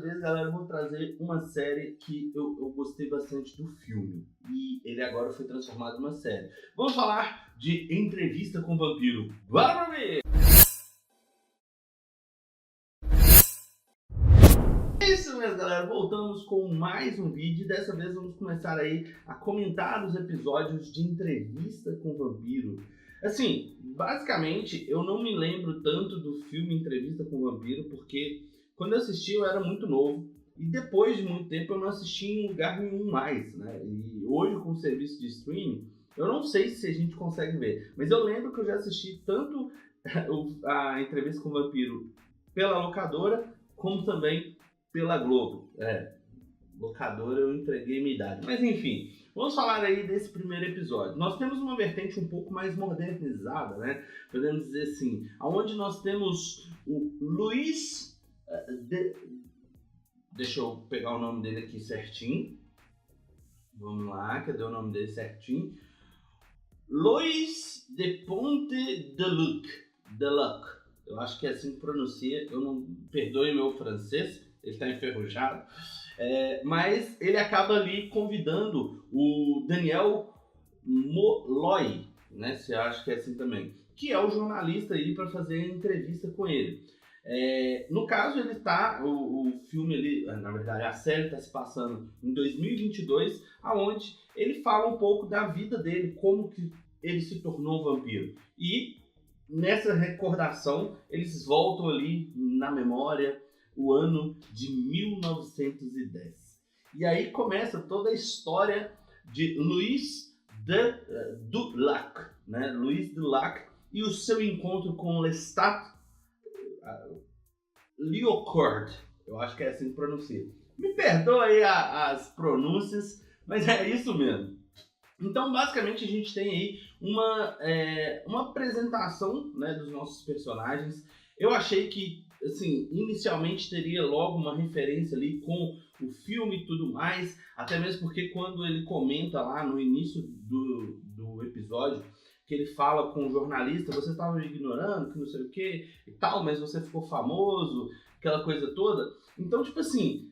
vez, galera, eu vou trazer uma série que eu gostei bastante do filme. E ele agora foi transformado numa série. Vamos falar de Entrevista com o Vampiro. Bora pra ver! É isso mesmo, galera. Voltamos com mais um vídeo. Dessa vez vamos começar aí a comentar os episódios de Entrevista com o Vampiro. Assim, basicamente, eu não me lembro tanto do filme Entrevista com o Vampiro, porque quando eu assisti eu era muito novo. E depois de muito tempo eu não assisti em lugar nenhum mais, né? E hoje com o serviço de streaming, eu não sei se a gente consegue ver. Mas eu lembro que eu já assisti tanto a Entrevista com o Vampiro pela locadora, como também pela Globo. Locadora eu entreguei minha idade. Mas enfim, vamos falar aí desse primeiro episódio. Nós temos uma vertente um pouco mais modernizada, né? Podemos dizer assim, onde nós temos o Luiz... Deixa eu pegar o nome dele aqui certinho. Vamos lá, cadê o nome dele certinho? Luiz de Ponte de Luc. Eu acho que é assim que pronuncia. Eu não... Perdoe meu francês, ele está enferrujado. Mas ele acaba ali convidando o Daniel Molloy, né? Você acha que é assim também, que é o jornalista aí para fazer a entrevista com ele. No caso, ele tá, o filme ali, na verdade a série está se passando em 2022, aonde ele fala um pouco da vida dele, como que ele se tornou vampiro. E nessa recordação, eles voltam ali na memória o ano de 1910. E aí começa toda a história de Luiz de Lac, né? Luiz de Lac e o seu encontro com Lestat Lycourt. Eu acho que é assim que pronuncia. Me perdoa aí as pronúncias, mas é isso mesmo. Então, basicamente, a gente tem aí uma apresentação, né, dos nossos personagens. Eu achei que, assim, inicialmente teria logo uma referência ali com o filme e tudo mais, até mesmo porque quando ele comenta lá no início do episódio, que ele fala com o jornalista, você estava me ignorando, que não sei o que e tal, mas você ficou famoso, aquela coisa toda. Então, tipo assim,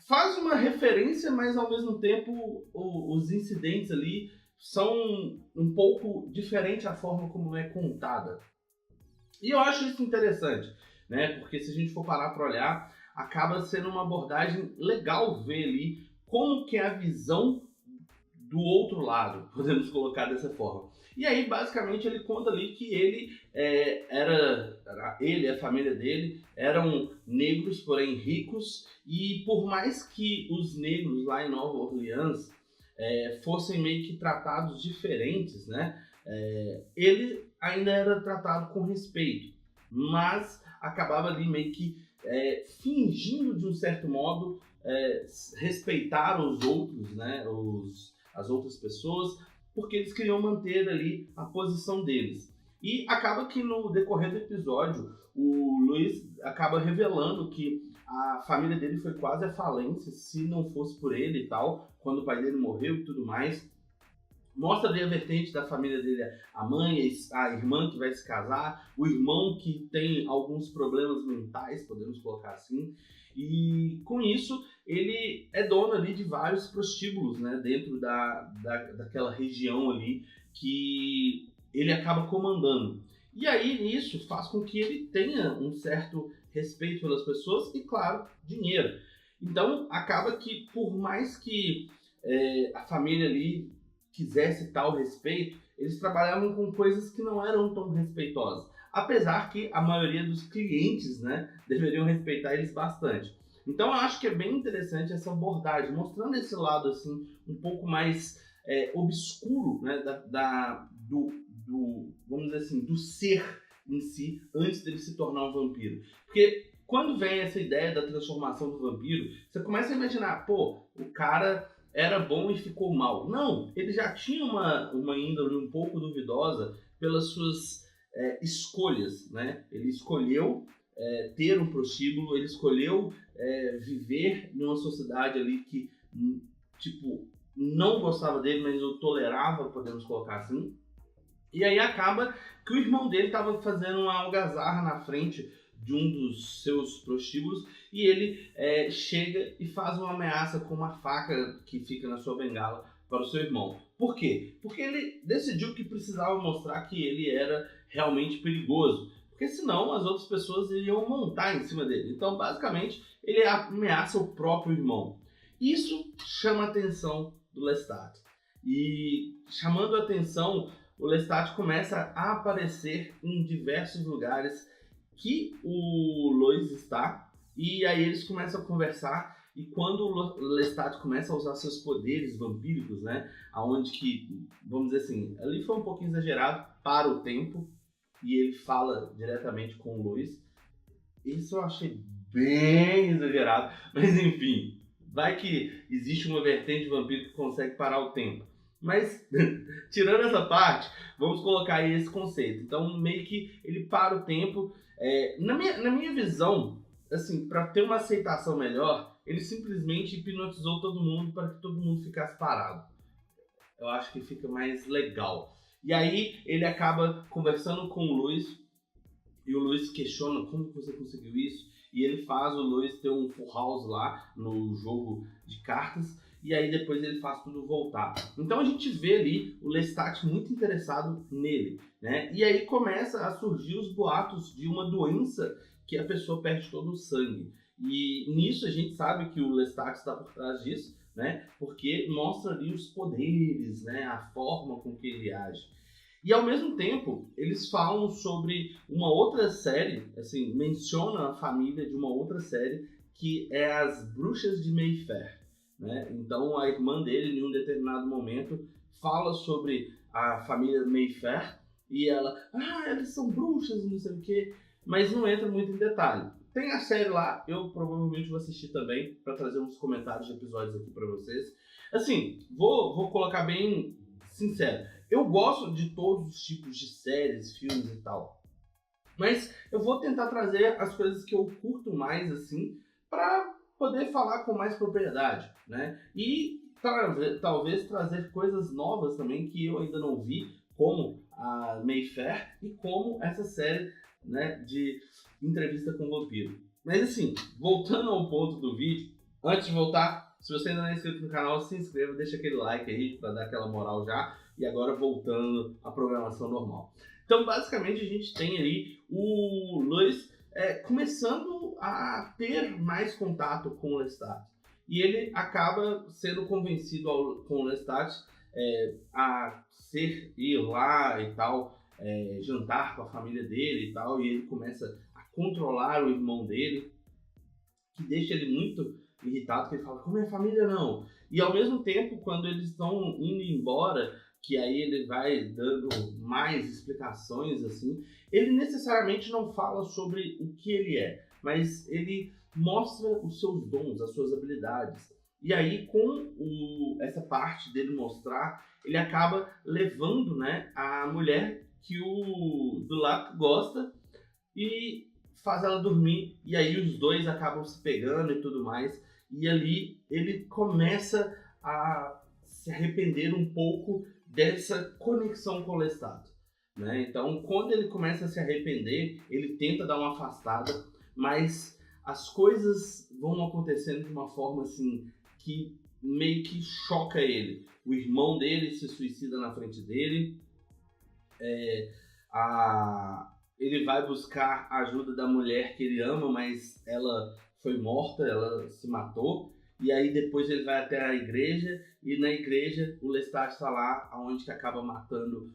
faz uma referência, mas ao mesmo tempo os incidentes ali são um pouco diferentes a forma como é contada. E eu acho isso interessante, né? Porque se a gente for parar para olhar, acaba sendo uma abordagem legal ver ali como que é a visão do outro lado, podemos colocar dessa forma. E aí, basicamente, ele conta ali que ele ele e a família dele eram negros, porém ricos, e por mais que os negros lá em Nova Orleans fossem meio que tratados diferentes, né? Ele ainda era tratado com respeito, mas acabava ali meio que fingindo de um certo modo respeitar os outros, né? As outras pessoas, porque eles queriam manter ali a posição deles. E acaba que no decorrer do episódio, o Luiz acaba revelando que a família dele foi quase à falência, se não fosse por ele e tal, quando o pai dele morreu e tudo mais. Mostra ali a vertente da família dele, a mãe, a irmã que vai se casar, o irmão que tem alguns problemas mentais, podemos colocar assim. E com isso, ele é dono ali de vários prostíbulos, né, dentro daquela região ali que ele acaba comandando. E aí isso faz com que ele tenha um certo respeito pelas pessoas e, claro, dinheiro. Então acaba que, por mais que a família ali quisesse tal respeito, eles trabalhavam com coisas que não eram tão respeitosas. Apesar que a maioria dos clientes, né, deveriam respeitar eles bastante. Então eu acho que é bem interessante essa abordagem, mostrando esse lado assim, um pouco mais obscuro, né, vamos dizer assim, do ser em si, antes dele se tornar um vampiro. Porque quando vem essa ideia da transformação do vampiro, você começa a imaginar, pô, o cara era bom e ficou mal. Não, ele já tinha uma índole um pouco duvidosa pelas suas escolhas, né? Ele escolheu ter um prostíbulo, ele escolheu viver numa sociedade ali que, tipo, não gostava dele, mas o tolerava, podemos colocar assim. E aí acaba que o irmão dele estava fazendo uma algazarra na frente de um dos seus prostíbulos e ele chega e faz uma ameaça com uma faca que fica na sua bengala para o seu irmão. Por quê? Porque ele decidiu que precisava mostrar que ele era realmente perigoso, porque senão as outras pessoas iriam montar em cima dele. Então, basicamente, ele ameaça o próprio irmão. Isso chama a atenção do Lestat. E chamando a atenção, o Lestat começa a aparecer em diversos lugares que o Lois está, e aí eles começam a conversar. E quando o Lestat começa a usar seus poderes vampíricos, né, aonde que, vamos dizer assim, ali foi um pouquinho exagerado para o tempo, e ele fala diretamente com o Lois. Isso eu achei bem exagerado, mas enfim, vai que existe uma vertente de vampiro que consegue parar o tempo. Mas, tirando essa parte, vamos colocar aí esse conceito. Então, meio que ele para o tempo. Na minha visão, assim, para ter uma aceitação melhor, ele simplesmente hipnotizou todo mundo para que todo mundo ficasse parado. Eu acho que fica mais legal. E aí, ele acaba conversando com o Luis, e o Luis questiona como você conseguiu isso. E ele faz o Luis ter um full house lá no jogo de cartas. E aí depois ele faz tudo voltar. Então a gente vê ali o Lestat muito interessado nele, né? E aí começa a surgir os boatos de uma doença que a pessoa perde todo o sangue. E nisso a gente sabe que o Lestat está por trás disso, né? Porque mostra ali os poderes, né? A forma com que ele age. E ao mesmo tempo, eles falam sobre uma outra série, assim, menciona a família de uma outra série, que é as Bruxas de Mayfair, né? Então a irmã dele, em um determinado momento, fala sobre a família Mayfair, e ela, eles são bruxas e não sei o que, mas não entra muito em detalhe. Tem a série lá, eu provavelmente vou assistir também, para trazer uns comentários de episódios aqui para vocês. Assim, vou colocar bem sincero. Eu gosto de todos os tipos de séries, filmes e tal. Mas eu vou tentar trazer as coisas que eu curto mais, assim, para poder falar com mais propriedade, né? E talvez trazer coisas novas também que eu ainda não vi, como a Mayfair e como essa série, né, de entrevista com o vampiro. Mas assim, voltando ao ponto do vídeo, antes de voltar, se você ainda não é inscrito no canal, se inscreva, deixa aquele like aí para dar aquela moral já. E agora voltando à programação normal. Então, basicamente, a gente tem ali o Luis começando a ter mais contato com o Lestat. E ele acaba sendo convencido com o Lestat a ir lá e tal, jantar com a família dele e tal. E ele começa a controlar o irmão dele, que deixa ele muito irritado, que ele fala, como é família não? E ao mesmo tempo, quando eles estão indo embora, que aí ele vai dando mais explicações, assim, ele necessariamente não fala sobre o que ele é, mas ele mostra os seus dons, as suas habilidades. E aí, com essa parte dele mostrar, ele acaba levando, né, a mulher que o Dulac gosta e faz ela dormir, e aí os dois acabam se pegando e tudo mais, e ali ele começa a se arrepender um pouco dessa conexão com o Lestat, né? Então, quando ele começa a se arrepender, ele tenta dar uma afastada, mas as coisas vão acontecendo de uma forma assim que meio que choca ele. O irmão dele se suicida na frente dele, ele vai buscar a ajuda da mulher que ele ama, mas ela foi morta, ela se matou. E aí depois ele vai até a igreja, e na igreja o Lestat está lá, onde que acaba matando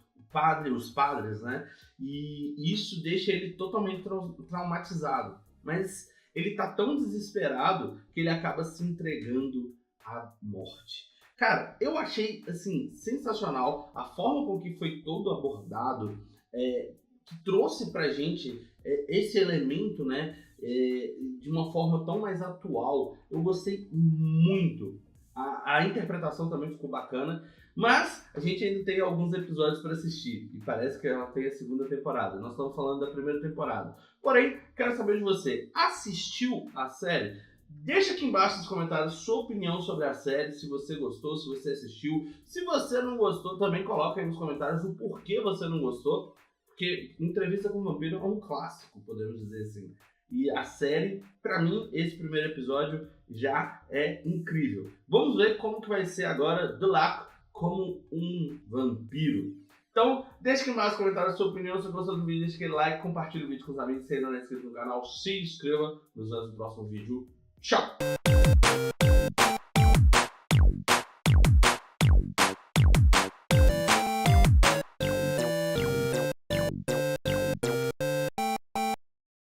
os padres, né? E isso deixa ele totalmente traumatizado. Mas ele tá tão desesperado que ele acaba se entregando à morte. Cara, eu achei, assim, sensacional a forma com que foi todo abordado, que trouxe pra gente esse elemento, né? De uma forma tão mais atual. Eu gostei muito. A interpretação também ficou bacana, mas a gente ainda tem alguns episódios para assistir e parece que ela tem a segunda temporada. Nós estamos falando da primeira temporada. Porém, quero saber de você, assistiu a série? Deixa aqui embaixo nos comentários sua opinião sobre a série, se você gostou, se você assistiu. Se você não gostou, também coloca aí nos comentários o porquê você não gostou, porque Entrevista com o Vampiro é um clássico, podemos dizer assim. E a série, pra mim, esse primeiro episódio já é incrível. Vamos ver como que vai ser agora Dulac como um vampiro. Então, deixe aqui embaixo nos comentários a sua opinião. Se você gostou do vídeo, deixe aquele like, compartilhe o vídeo com os amigos. Se ainda não é inscrito no canal, se inscreva. Nos vemos no próximo vídeo. Tchau!